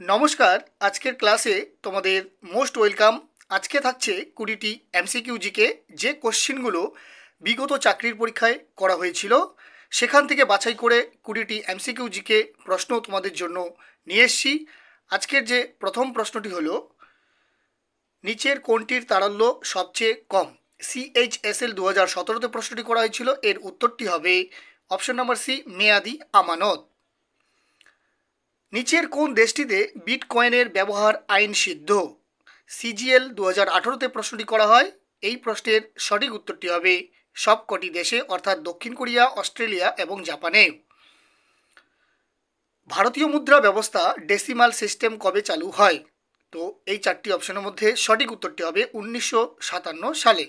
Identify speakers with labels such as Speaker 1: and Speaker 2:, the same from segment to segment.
Speaker 1: নমস্কার, আজকের ক্লাসে তোমাদের মোস্ট ওয়েলকাম। আজকে থাকছে 20টি এমসিকিউ জিকে, যে কোশ্চেনগুলো বিগত চাকরির পরীক্ষায় করা হয়েছিল সেখান থেকে বাছাই করে 20টি এমসিকিউ জিকে প্রশ্ন তোমাদের জন্য নিয়ে এসেছি। আজকের যে প্রথম প্রশ্নটি হলো, নিচের কোনটির তারল্য সবচেয়ে কম? CHSL 2017-তে প্রশ্নটি করা হয়েছিল। এর উত্তরটি হবে অপশন নাম্বার সি, মেয়াদি আমানত। নিচের কোন দেশটিতে বিটকয়েনের ব্যবহার আইন সিদ্ধ? CGL 2018-তে প্রশ্নটি করা হয়। এই প্রশ্নের সঠিক উত্তরটি হবে সবকটি দেশে, অর্থাৎ দক্ষিণ কোরিয়া, অস্ট্রেলিয়া এবং জাপানে। ভারতীয় মুদ্রা ব্যবস্থা ডেসিমাল সিস্টেম কবে চালু হয়? তো এই চারটি অপশনের মধ্যে সঠিক উত্তরটি হবে 1957 সালে।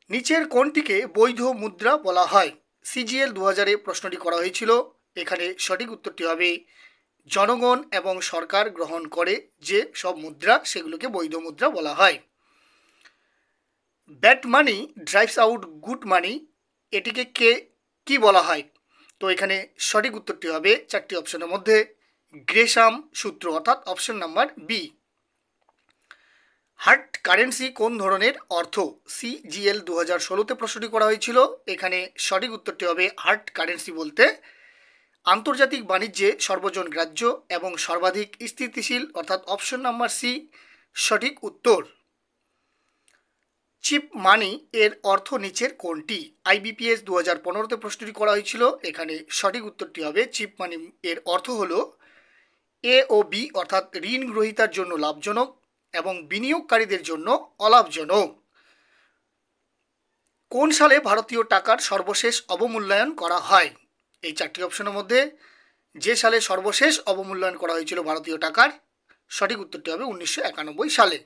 Speaker 1: নিচের কোনটিকে বৈধ মুদ্রা বলা হয়? CGL 2000-এ প্রশ্নটি করা হয়েছিল। এখানে সঠিক উত্তরটি হবে জনগণ এবং সরকার গ্রহণ করে যে সব মুদ্রা, সেগুলোকে বৈধ মুদ্রা বলা হয়। ব্যাড মানি ড্রাইভস আউট গুড মানি, এটিকে কি বলা হয়? তো এখানে সঠিক উত্তরটি হবে চারটি অপশনের মধ্যে গ্রেশাম সূত্র, অর্থাৎ option number B. Hard currency কোন ধরনের অর্থ? CGL 2016-তে প্রশ্নটি করা হয়েছিল। এখানে সঠিক উত্তরটি হবে হার্ড কারেন্সি বলতে আন্তর্জাতিক বাণিজ্যে সর্বজন গ্রাহ্য এবং সর্বাধিক স্থিতিশীল, অর্থাৎ অপশন নাম্বার সি সঠিক উত্তর। চিপ মানি এর অর্থ নিচের কোনটি? IBPS 2015-তে প্রশ্নটি করা হয়েছিল। এখানে সঠিক উত্তরটি হবে চিপ মানি এর অর্থ হলো A ও B, অর্থাৎ ঋণ গ্রহীতার জন্য লাভজনক এবং বিনিয়োগকারীদের জন্য অলাভজনক। কোন সালে ভারতীয় টাকার সর্বশেষ অবমূল্যায়ন করা হয়? এই চারটি অপশনের মধ্যে যে সালে সর্বশেষ অবমূল্যায়ন করা হয়েছিল ভারতীয় টাকার, সঠিক উত্তরটি হবে 1991 সালে।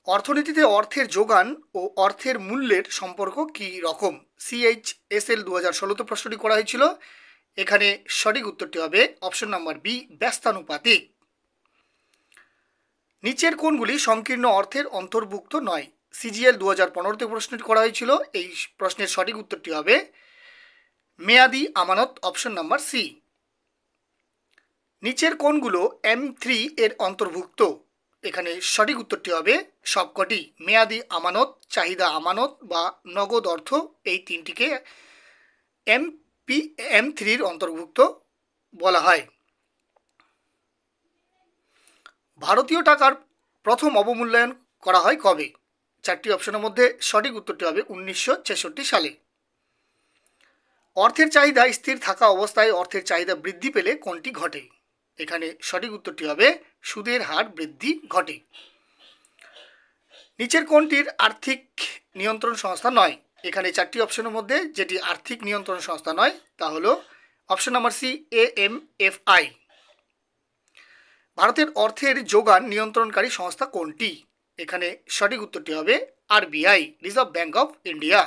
Speaker 1: অর্থনীতিতে অর্থের যোগান ও অর্থের মূল্যের সম্পর্ক কী রকম? CHSL 2016-তে প্রশ্নটি করা হয়েছিল। এখানে সঠিক উত্তরটি হবে অপশন নাম্বার বি, ব্যস্তানুপাতিক। নিচের কোনগুলি সংকীর্ণ অর্থের অন্তর্ভুক্ত নয়? CGL 2015-তে প্রশ্নটি করা হয়েছিল। এই প্রশ্নের সঠিক উত্তরটি হবে মেয়াদি আমানত, অপশন নাম্বার সি। নিচের কোনগুলো M3 এর অন্তর্ভুক্ত? এখানে সঠিক উত্তরটি হবে সবকটি। মেয়াদি আমানত, চাহিদা আমানত বা নগদ অর্থ, এই তিনটিকে M3-র অন্তর্ভুক্ত বলা হয়। ভারতীয় টাকার প্রথম অবমূল্যায়ন করা হয় কবে? চারটি অপশনের মধ্যে সঠিক উত্তরটি হবে 1966 সালে। অর্থের চাহিদা স্থির থাকা অবস্থায় অর্থের চাহিদা বৃদ্ধি পেলে কোনটি ঘটে? এখানে সঠিক উত্তরটি হবে সুদের হার বৃদ্ধি ঘটে। নিচের কোনটির আর্থিক নিয়ন্ত্রণ সংস্থা নয়? এখানে চারটি অপশনের মধ্যে যেটি আর্থিক নিয়ন্ত্রণ সংস্থা নয় তা হলো অপশন নাম্বার সি, AMFI। ভারতের অর্থের যোগান নিয়ন্ত্রণকারী সংস্থা কোনটি? এখানে সঠিক উত্তরটি হবে RBI, reserve bank of India.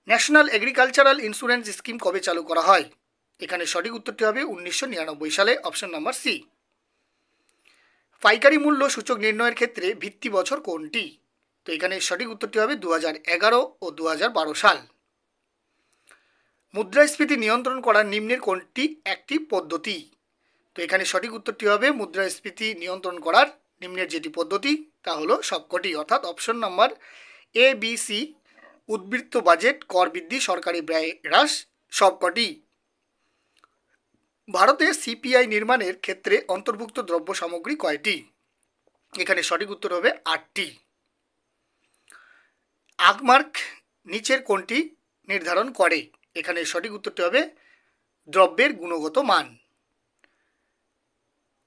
Speaker 1: National agricultural insurance scheme কবে চালু করা হয়? এখানে সঠিক উত্তরটি হবে 1999 সালে, অপশন নাম্বার সি। পাইকারি মূল্য সূচক নির্ণয়ের ক্ষেত্রে ভিত্তি বছর কোনটি? তো এখানে সঠিক উত্তরটি হবে 2011 ও 2012 সাল। মুদ্রাস্ফীতি নিয়ন্ত্রণ করার নিম্নের কোনটি একটি পদ্ধতি? তো এখানে সঠিক উত্তরটি হবে মুদ্রাস্ফীতি নিয়ন্ত্রণ করার নিম্নের যেটি পদ্ধতি তা হলো সবকটি, অর্থাৎ অপশন নাম্বার ABC, উদ্বৃত্ত বাজেট, কর বৃদ্ধি, সরকারি ব্যয় হ্রাস, সবকটি। ভারতে CPI নির্মাণের ক্ষেত্রে অন্তর্ভুক্ত দ্রব্য সামগ্রী কয়টি? এখানে সঠিক উত্তর হবে 8টি। আগমার্ক নিচের কোনটি নির্ধারণ করে? এখানে সঠিক উত্তরটি হবে দ্রব্যের গুণগত মান।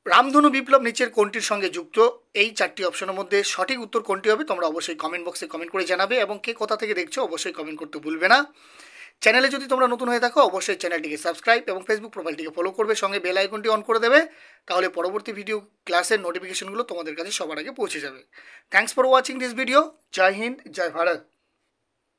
Speaker 1: রামধনু বিপ্লব নিচের কোনটির সঙ্গে যুক্ত? এই চারটি অপশনের মধ্যে সঠিক উত্তর কোনটি হবে তোমরা অবশ্যই কমেন্ট বক্সে কমেন্ট করে জানাবে, এবং কে কোথা থেকে দেখছো অবশ্যই কমেন্ট করতে ভুলবে না। চ্যানেলে যদি তোমরা নতুন হয়ে থাকো অবশ্যই চ্যানেলটিকে সাবস্ক্রাইব এবং ফেসবুক প্রোফাইলটিকে ফলো করবে, সঙ্গে বেল আইকনটি অন করে দেবে, তাহলে পরবর্তী ভিডিও ক্লাসের নোটিফিকেশনগুলো তোমাদের কাছে সবার আগে পৌঁছে যাবে। Thanks for watching this video. জয় হিন্দ, জয় ভারত।